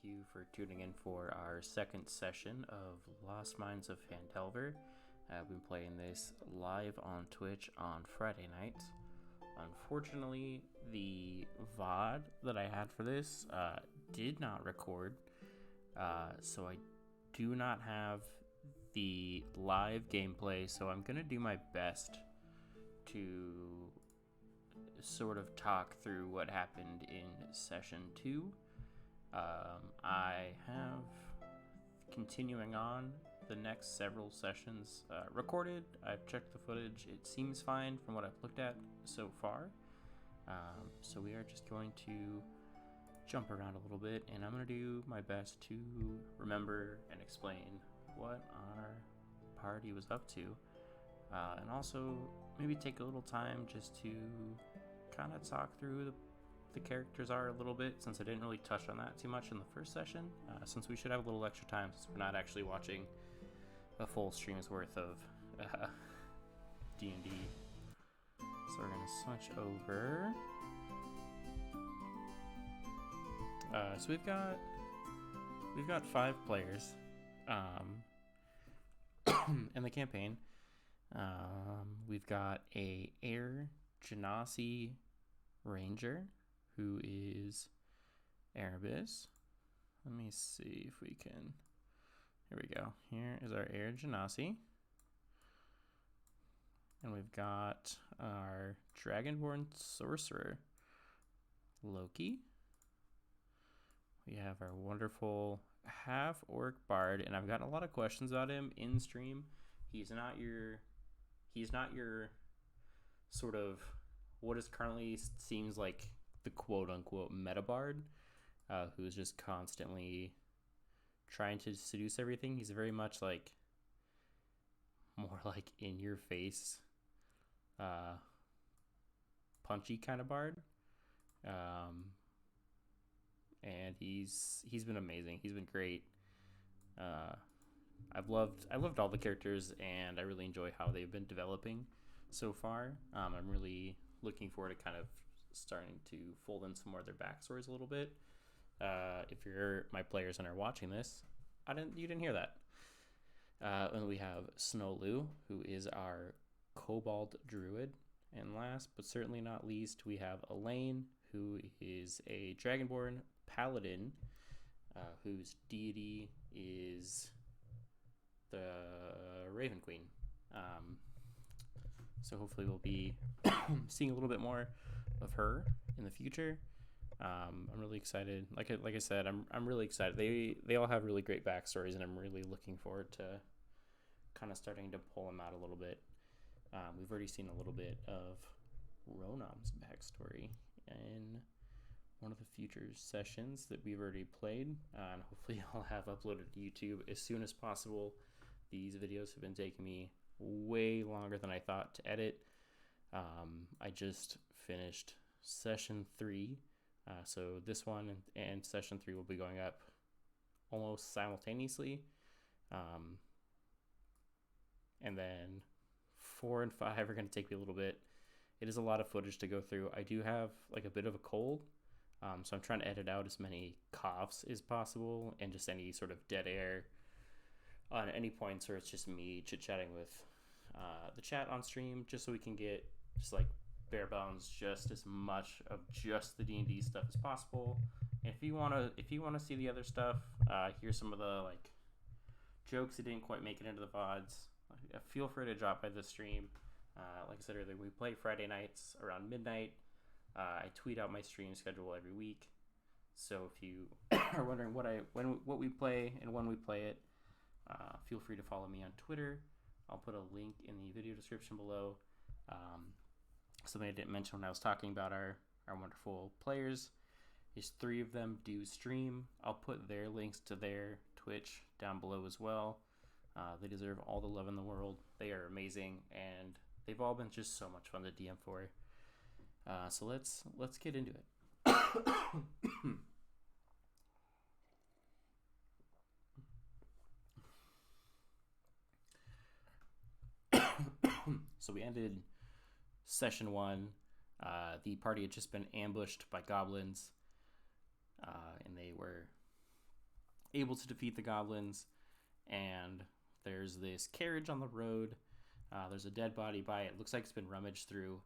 thank you for tuning in for our second session of Lost Mines of Phandelver. I've been playing this live on Twitch on Friday nights. Unfortunately, the VOD that I had for this did not record, so I do not have the live gameplay, so I'm going to do my best to sort of talk through what happened in session 2. I have, continuing on, the next several sessions recorded. I've checked the footage. It seems fine from what I've looked at so far. So we are just going to jump around a little bit, and I'm going to do my best to remember and explain what our party was up to. And also maybe take a little time just to kind of talk through the characters are a little bit, since I didn't really touch on that too much in the first session, since we should have a little extra time since we're not actually watching a full stream's worth of D&D. So we're going to switch over. So we've got 5 players in the campaign. We've got a Air Genasi Ranger, who is Erebus. Let me see if we can. Here we go. Here is our Air Genasi. And we've got our Dragonborn Sorcerer, Loki. We have our wonderful half-orc bard, and I've gotten a lot of questions about him in stream. He's not your sort of what is currently seems like the quote-unquote meta bard, who's just constantly trying to seduce everything. He's very much like more like in your face, punchy kind of bard. And he's been amazing. He's been great. I've loved all the characters, and I really enjoy how they've been developing so far. I'm really looking forward to kind of starting to fold in some more of their backstories a little bit. If you're my players and are watching this, you didn't hear that. And we have Snowlu, who is our Kobold Druid. And last but certainly not least, we have Elaine, who is a Dragonborn Paladin, whose deity is the Raven Queen. So hopefully we'll be seeing a little bit more of her in the future. I'm really excited. Like I said, I'm really excited. They all have really great backstories, and I'm really looking forward to kind of starting to pull them out a little bit. We've already seen a little bit of Ronam's backstory in one of the future sessions that we've already played, and hopefully I'll have uploaded to YouTube as soon as possible. These videos have been taking me way longer than I thought to edit. I just finished session 3, so this one and session 3 will be going up almost simultaneously, and then 4 and 5 are going to take me a little bit. It is a lot of footage to go through. I do have like a bit of a cold, so I'm trying to edit out as many coughs as possible and just any sort of dead air on any points where it's just me chit-chatting with the chat on stream, just so we can get just like bare bones, just as much of just the D&D stuff as possible. And if you wanna see the other stuff, here's some of the like jokes that didn't quite make it into the VODs. Feel free to drop by the stream. Like I said earlier, we play Friday nights around midnight. I tweet out my stream schedule every week. So if you are wondering what we play and when we play it, feel free to follow me on Twitter. I'll put a link in the video description below. Something I didn't mention when I was talking about our wonderful players is 3 of them do stream. I'll put their links to their Twitch down below as well. They deserve all the love in the world. They are amazing, and they've all been just so much fun to DM for. So let's get into it. So we ended session 1. The party had just been ambushed by goblins, and they were able to defeat the goblins, and there's this carriage on the road. There's a dead body by it. Looks like it's been rummaged through.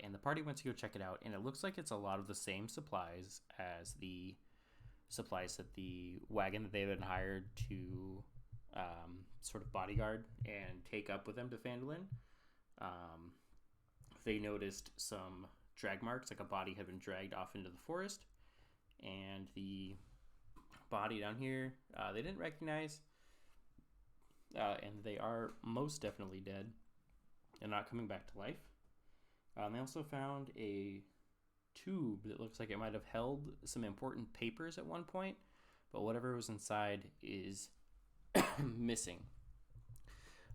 And the party went to go check it out, and it looks like it's a lot of the same supplies as the supplies that the wagon that they've been hired to sort of bodyguard and take up with them to Phandelver. They noticed some drag marks, like a body had been dragged off into the forest, and the body down here they didn't recognize, and they are most definitely dead and not coming back to life. They also found a tube that looks like it might have held some important papers at one point, but whatever was inside is missing.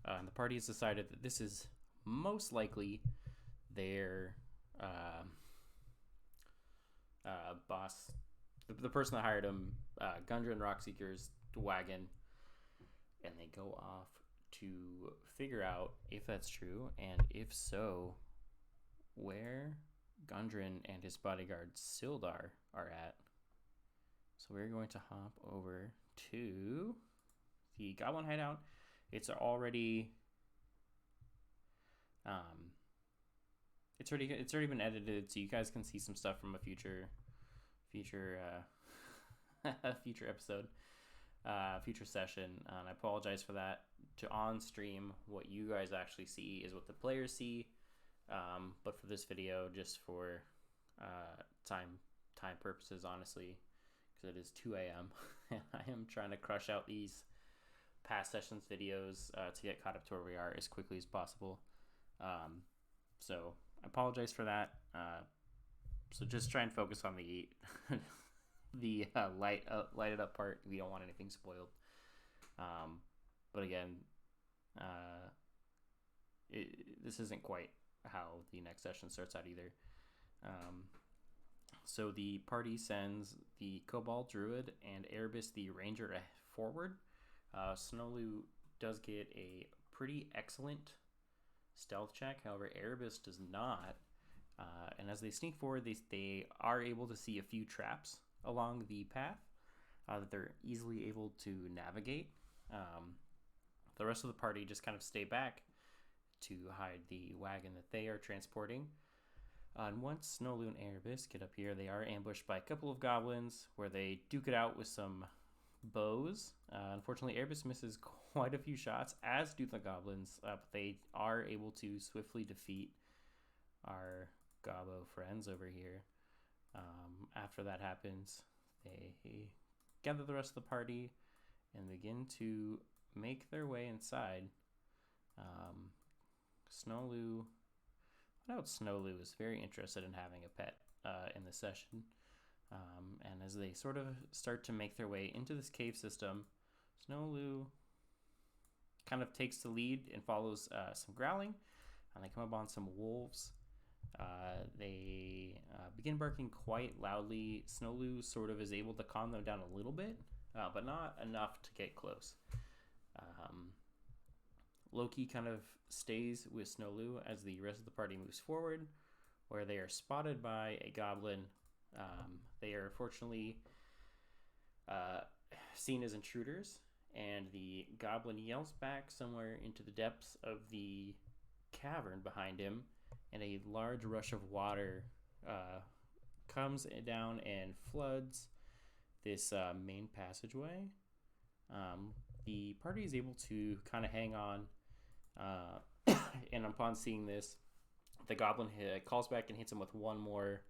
And the party has decided that this is most likely their boss, the person that hired him, Gundren Rockseeker's wagon, and they go off to figure out if that's true, and if so, where Gundren and his bodyguard Sildar are at. So we're going to hop over to the Goblin hideout. It's already it's already been edited, so you guys can see some stuff from a future episode, future session. And I apologize for that. To on stream, what you guys actually see is what the players see. But for this video, just for time purposes, honestly, because it is 2 a.m. and I am trying to crush out these past sessions videos to get caught up to where we are as quickly as possible. So I apologize for that. So just try and focus on the the lighted up part. We don't want anything spoiled. But again, this isn't quite how the next session starts out either. So the party sends the Kobold Druid and Erebus the Ranger forward. Snowlu does get a pretty excellent stealth check. However, Erebus does not. And as they sneak forward, they are able to see a few traps along the path that they're easily able to navigate. The rest of the party just kind of stay back to hide the wagon that they are transporting. And once Snowlu and Erebus get up here, they are ambushed by a couple of goblins where they duke it out with some bows. Unfortunately, Erebus misses quite a few shots, as do the goblins, but they are able to swiftly defeat our gobbo friends over here. After that happens, they gather the rest of the party and begin to make their way inside. Snowlu is very interested in having a pet in this session. And as they sort of start to make their way into this cave system, Snowlu kind of takes the lead and follows some growling, and they come upon some wolves. They begin barking quite loudly. Snowlu sort of is able to calm them down a little bit, but not enough to get close. Loki kind of stays with Snowlu as the rest of the party moves forward, where they are spotted by a goblin. They are unfortunately seen as intruders, and the goblin yells back somewhere into the depths of the cavern behind him, and a large rush of water comes down and floods this main passageway. The party is able to kind of hang on, and upon seeing this, the goblin calls back and hits him with one more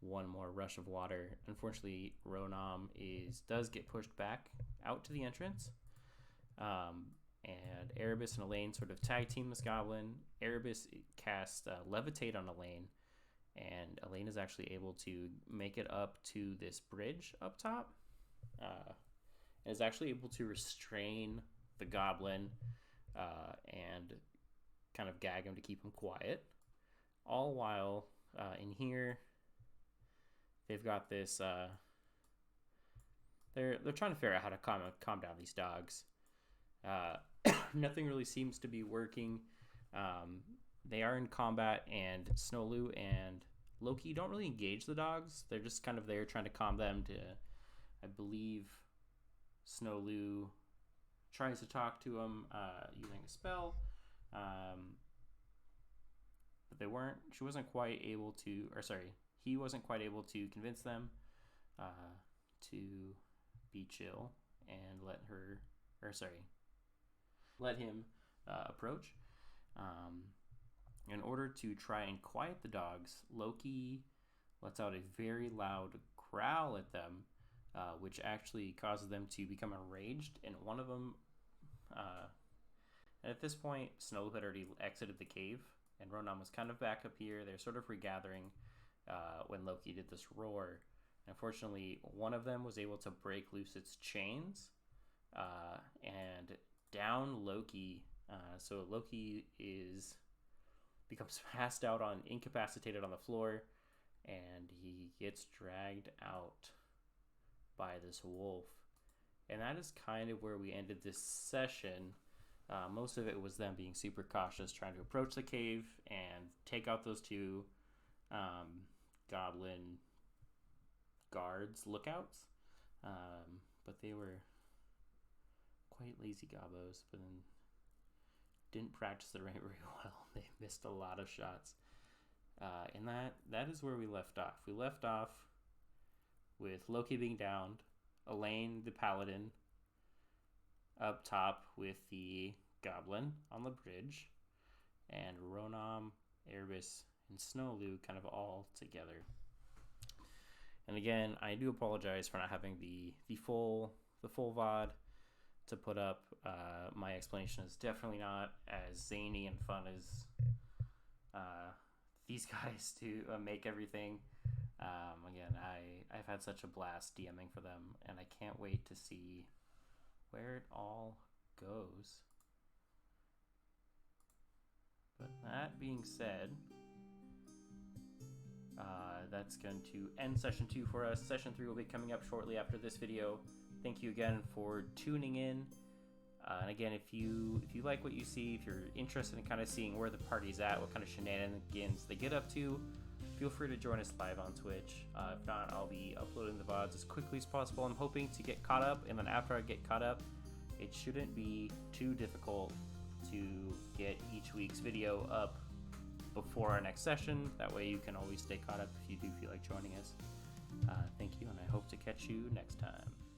rush of water. Unfortunately, Ronam does get pushed back out to the entrance, and Erebus and Elaine sort of tag team this goblin. Erebus casts Levitate on Elaine, and Elaine is actually able to make it up to this bridge up top, and is actually able to restrain the goblin and kind of gag him to keep him quiet. All while in here, they've got this. They're trying to figure out how to calm down these dogs. Nothing really seems to be working. They are in combat, and Snowlu and Loki don't really engage the dogs. They're just kind of there trying to calm them to, I believe, Snowloo tries to talk to him using a spell, but he wasn't quite able to convince them to be chill and let him approach. In order to try and quiet the dogs, Loki lets out a very loud growl at them, which actually causes them to become enraged. And one of them, and at this point, Snow had already exited the cave, and Ronan was kind of back up here. They're sort of regathering when Loki did this roar. Unfortunately, one of them was able to break loose its chains and down Loki. So Loki becomes passed out incapacitated on the floor, and he gets dragged out by this wolf. And that is kind of where we ended this session. Most of it was them being super cautious, trying to approach the cave and take out those two goblin guards, lookouts. But they were quite lazy gobbos, but then didn't practice the right very well. They missed a lot of shots. And that is where we left off. We left off with Loki being downed, Elaine the paladin up top with the goblin on the bridge, and Ronan, Erebus, and Snowloo kind of all together. And again, I do apologize for not having the full VOD to put up. My explanation is definitely not as zany and fun as these guys to make everything. Again, I've had such a blast DMing for them, and I can't wait to see where it all goes. But that being said, that's going to end session 2 for us. Session 3 will be coming up shortly after this video. Thank you again for tuning in. And again, if you like what you see, if you're interested in kind of seeing where the party's at, what kind of shenanigans they get up to, feel free to join us live on Twitch. If not, I'll be uploading the VODs as quickly as possible. I'm hoping to get caught up, and then after I get caught up, it shouldn't be too difficult to get each week's video up before our next session. That way you can always stay caught up if you do feel like joining us. Thank you, and I hope to catch you next time.